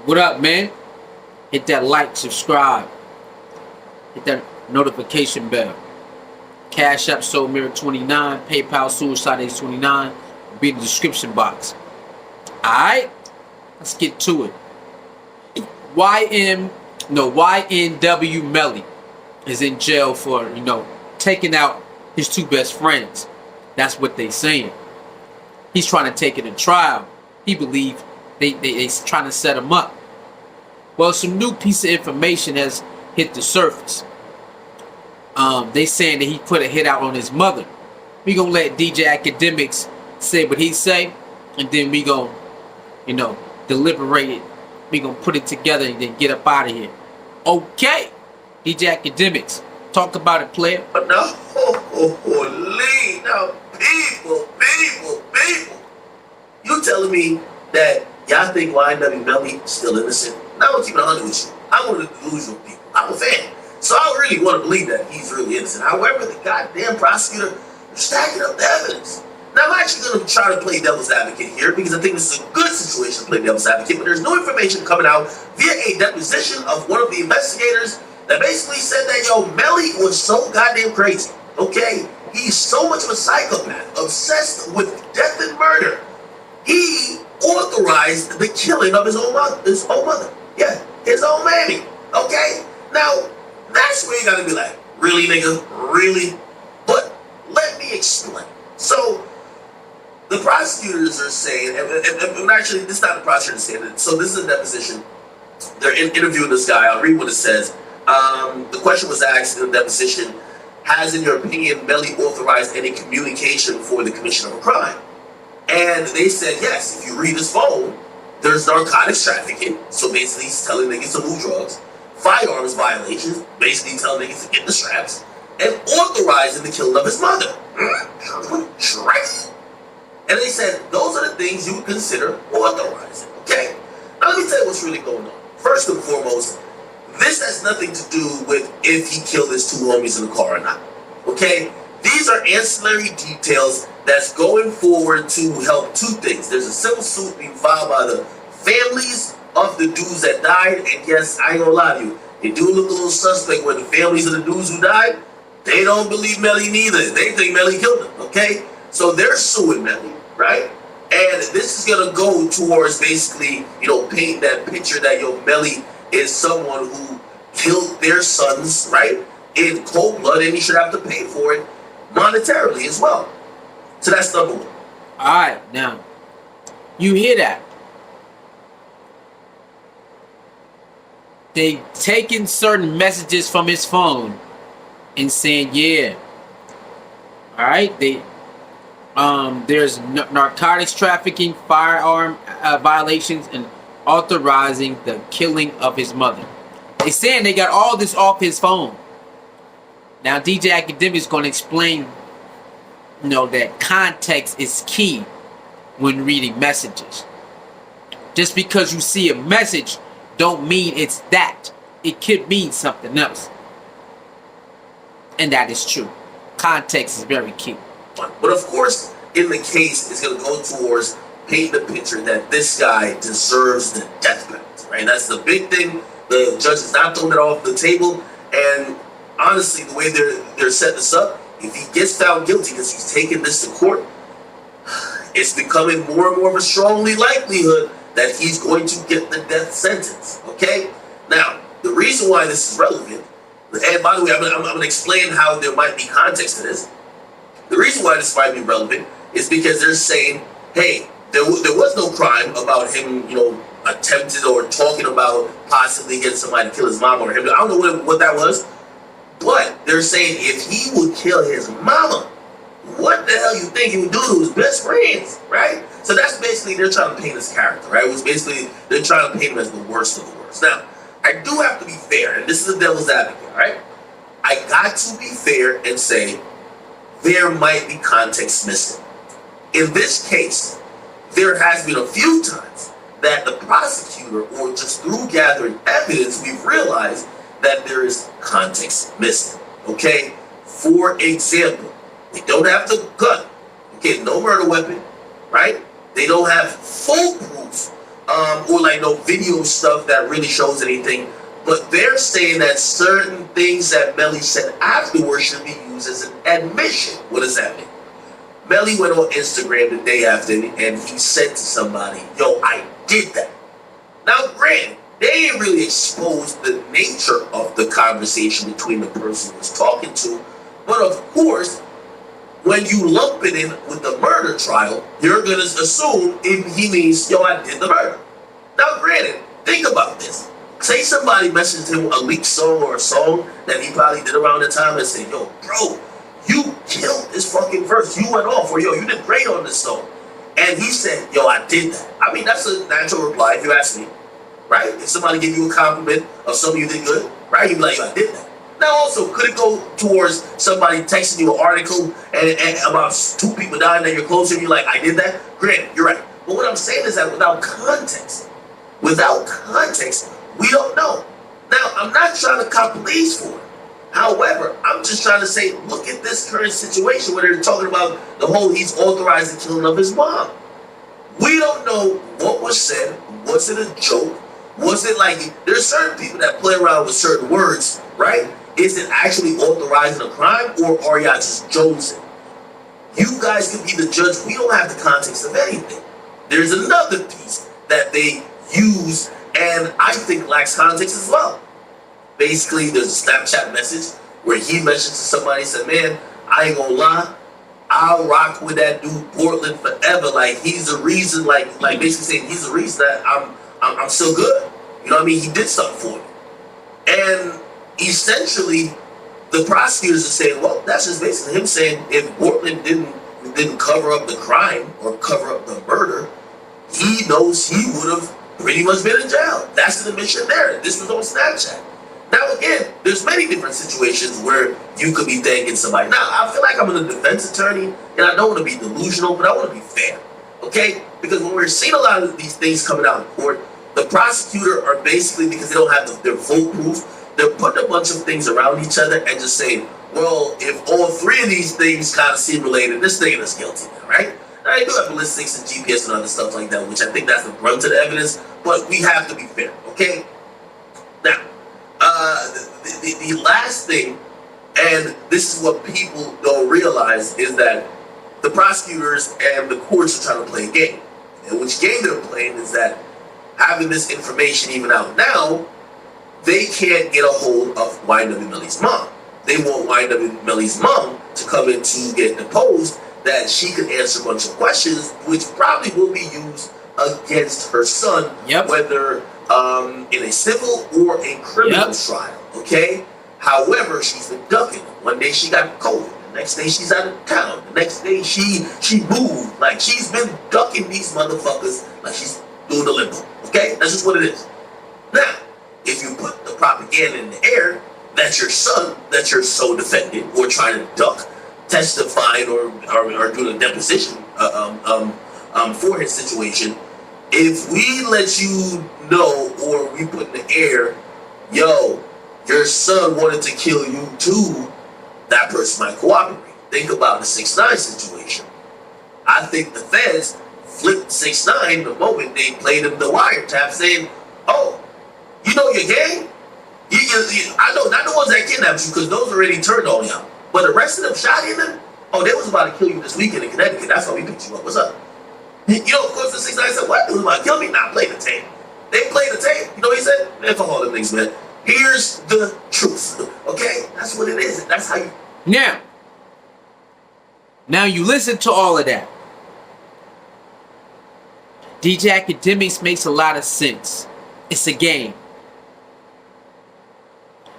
What up, man? Hit that like, subscribe, hit that notification bell. Cash App Soul Mirror 29, PayPal Suicide Ace 29 will be in the description box. Alright? Let's get to it. Ynw Melly is in jail for, taking out his two best friends. That's what they saying. He's trying to take it to trial. He believe they trying to set him up. Well, some new piece of information has hit the surface. They saying that he put a hit out on his mother. We gonna let DJ Akademiks say what he say, and then we gonna, deliberate it. We gonna put it together and then get up out of here. Okay, DJ Akademiks, talk about it, player. No, holy, no, people. You telling me that y'all think Ynw Melly is still innocent? Now I'm keeping it honest with you. I'm one of the delusional people. I'm a fan. So I really want to believe that he's really innocent. However, the goddamn prosecutor is stacking up the evidence. Now, I'm actually going to try to play devil's advocate here because I think this is a good situation to play devil's advocate, but there's no information coming out via a deposition of one of the investigators that basically said that, Melly was so goddamn crazy, okay? He's so much of a psychopath, obsessed with death and murder. He authorized the killing of his own mother. Yeah, his own mammy, okay? Now, that's where you gotta be like, really, nigga? Really? But let me explain. So, the prosecutors are saying, and actually, this is not the prosecutor saying it, so this is a deposition. They're interviewing this guy. I'll read what it says. The question was asked in the deposition, has, in your opinion, Melly authorized any communication for the commission of a crime? And they said, yes, if you read his phone, there's narcotics trafficking, so basically he's telling niggas to move drugs, firearms violations, basically telling niggas to get the straps, and authorizing the killing of his mother. And they said, those are the things you would consider authorizing, okay? Now let me tell you what's really going on. First and foremost, this has nothing to do with if he killed his two homies in the car or not, okay? These are ancillary details that's going forward to help two things. There's a civil suit being filed by the families of the dudes that died, and yes, I ain't gonna lie to you, it do look a little suspect when the families of the dudes who died, they don't believe Melly neither. They think Melly killed him, okay? So they're suing Melly, right? And this is gonna go towards basically, painting that picture that, Melly is someone who killed their sons, right? In cold blood, and he should have to pay for it monetarily as well. So that's number one. Alright, now, you hear that? They taking certain messages from his phone and saying, yeah. Alright, there's narcotics trafficking, firearm violations, and authorizing the killing of his mother. They saying they got all this off his phone. Now, DJ Akademiks is going to explain, that context is key when reading messages. Just because you see a message don't mean it's that. It could mean something else. And that is true. Context is very key. But of course, in the case, it's going to go towards painting the picture that this guy deserves the death penalty, right? That's the big thing. The judge is not throwing it off the table. And honestly, the way they're setting this up, if he gets found guilty because he's taking this to court, it's becoming more and more of a strongly likelihood that he's going to get the death sentence, okay? Now, the reason why this is relevant, and by the way, I'm going to explain how there might be context to this. The reason why this might be relevant is because they're saying, hey, there was no crime about him, attempted or talking about possibly getting somebody to kill his mom or him. I don't know what that was. But they're saying if he would kill his mama, what the hell you think he would do to his best friends, right? So that's basically, they're trying to paint his character, right? It was basically, they're trying to paint him as the worst of the worst. Now, I do have to be fair, and this is the devil's advocate, all right? I got to be fair and say there might be context missing. In this case, there has been a few times that the prosecutor, or just through gathering evidence, we've realized that there is context missing, okay? For example, they don't have the gun, okay, no murder weapon, right? They don't have full proof or like no video stuff that really shows anything. But they're saying that certain things that Melly said afterwards should be used as an admission. What does that mean? Melly went on Instagram the day after and he said to somebody, yo, I did that. Now, granted, they didn't really expose the nature of the conversation between the person he was talking to. But of course, when you lump it in with the murder trial, you're going to assume he means, yo, I did the murder. Now, granted, think about this. Say somebody messaged him a leaked song or a song that he probably did around the time and said, yo, bro, you killed this fucking verse. You went off, or yo, you did great on this song. And he said, yo, I did that. I mean, that's a natural reply if you ask me, right? If somebody gave you a compliment of something you did good, right? You'd be like, yo, I did that. Now, also, could it go towards somebody texting you an article and about 2 people dying that you're close to, and you're like, I did that? Granted, you're right. But what I'm saying is that without context, we don't know. Now, I'm not trying to cop police for it. However, I'm just trying to say, look at this current situation where they're talking about the whole he's authorized the killing of his mom. We don't know what was said. Was it a joke? Was it like, there's certain people that play around with certain words, right? Is it actually authorizing a crime, or are y'all just jonesing? You guys can be the judge. We don't have the context of anything. There's another piece that they use and I think lacks context as well. Basically, there's a Snapchat message where he mentioned to somebody, said, man, I ain't gonna lie, I'll rock with that dude Portland forever. Like, he's the reason, like basically saying he's the reason that I'm still good. You know what I mean? He did something for me. And essentially, the prosecutors are saying, well, that's just basically him saying if Portland didn't cover up the crime or cover up the murder, he knows he would have pretty much been in jail. That's the admission there. This was on Snapchat. Now, again, there's many different situations where you could be thanking somebody. Now, I feel like I'm a defense attorney, and I don't want to be delusional, but I want to be fair, okay? Because when we're seeing a lot of these things coming out in court, the prosecutor are basically, because they don't have their full proof, they're putting a bunch of things around each other and just saying, well, if all 3 of these things kind of seem related, this nigga is guilty now, right? Now, they do have ballistics and GPS and other stuff like that, which I think that's the brunt of the evidence, but we have to be fair, okay? Now, the last thing, and this is what people don't realize, is that the prosecutors and the courts are trying to play a game. And which game they're playing is that having this information even out now, they can't get a hold of Ynw Melly's mom. They want Ynw Melly's mom to come in to get deposed, that she could answer a bunch of questions, which probably will be used against her son, whether in a civil or a criminal trial, okay? However, she's been ducking. One day she got COVID. The next day she's out of town. The next day she moved. Like, she's been ducking these motherfuckers like she's doing the limbo, okay? That's just what it is. Now, if you put the propaganda in the air that your son, that you're so defended or trying to duck, testifying or doing a deposition for his situation, if we let you know or we put in the air, yo, your son wanted to kill you too, that person might cooperate. Think about the 6ix9ine situation. I think the feds flipped 6ix9ine the moment they played him the wiretap saying, oh, you know your gang? I know, not the ones that kidnapped you, because those already turned on y'all. But the rest of them shot in them? Oh, they was about to kill you this weekend in Connecticut. That's why we picked you up. What's up? You know, of course, the 6ix9ine said, what? They was about to kill me? Nah, play the tape. They played the tape. You know what he said? Man, fuck all them things, man. Here's the truth. Okay? That's what it is. That's how you... Now you listen to all of that. DJ Akademiks makes a lot of sense. It's a game.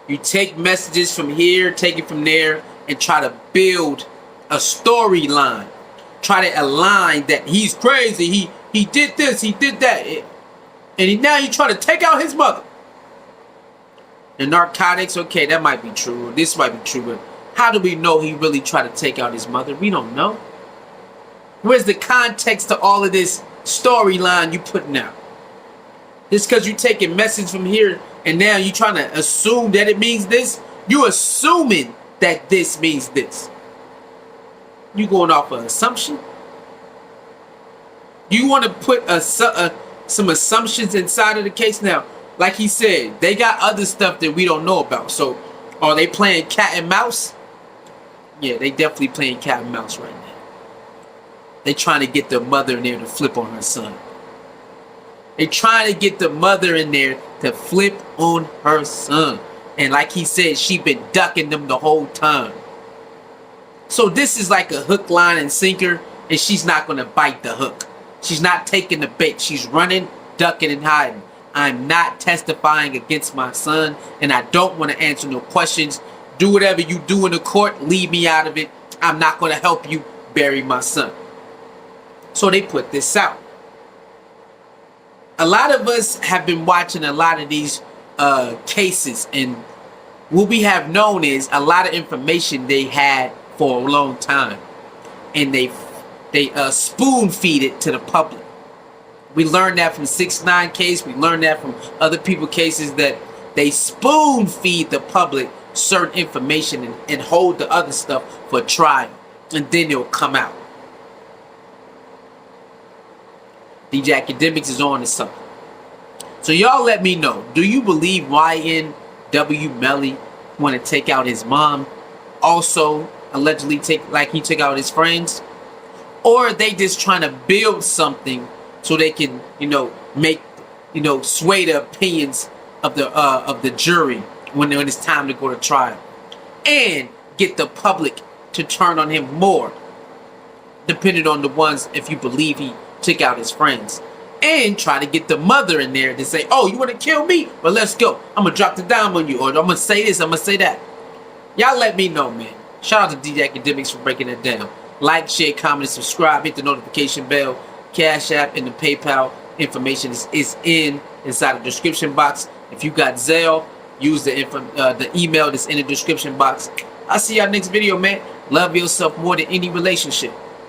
You take messages from here, take it from there, and try to build a storyline. Try to align that he's crazy, he did this, he did that. And now he's trying to take out his mother. The narcotics, okay, that might be true. This might be true, but how do we know he really tried to take out his mother? We don't know. Where's the context to all of this storyline you putting out? Just because you take a message from here and now you trying to assume that it means this, you assuming that this means this. You going off an assumption? You want to put some assumptions inside of the case. Now, like he said, they got other stuff that we don't know about. So, are they playing cat and mouse? Yeah, they definitely playing cat and mouse right now. They trying to get the mother in there to flip on her son. They trying to get the mother in there to flip on her son. And like he said, she been ducking them the whole time. So this is like a hook, line, and sinker, and she's not going to bite the hook. She's not taking the bait. She's running, ducking, and hiding. I'm not testifying against my son, and I don't want to answer no questions. Do whatever you do in the court. Leave me out of it. I'm not going to help you bury my son. So they put this out. A lot of us have been watching a lot of these cases, and what we have known is a lot of information they had for a long time, and they spoon feed it to the public. We learned that from 6ix9ine case. We learned that from other people cases, that they spoon feed the public certain information and hold the other stuff for trial, and then it'll come out. DJ Akademiks is on to something. So y'all let me know. Do you believe Ynw Melly want to take out his mom? Also, allegedly he took out his friends? Or are they just trying to build something so they can, make, sway the opinions of the jury when it's time to go to trial, and get the public to turn on him more, depending on the ones, if you believe he took out his friends, and try to get the mother in there to say, oh, you want to kill me? Well, let's go. I'm going to drop the dime on you, or I'm going to say this, I'm going to say that. Y'all let me know, man. Shout out to DJ Akademiks for breaking it down. Like, share, comment, and subscribe. Hit the notification bell. Cash App and the PayPal information is inside the description box. If you got Zelle, use the email that's in the description box. I'll see y'all next video, man. Love yourself more than any relationship.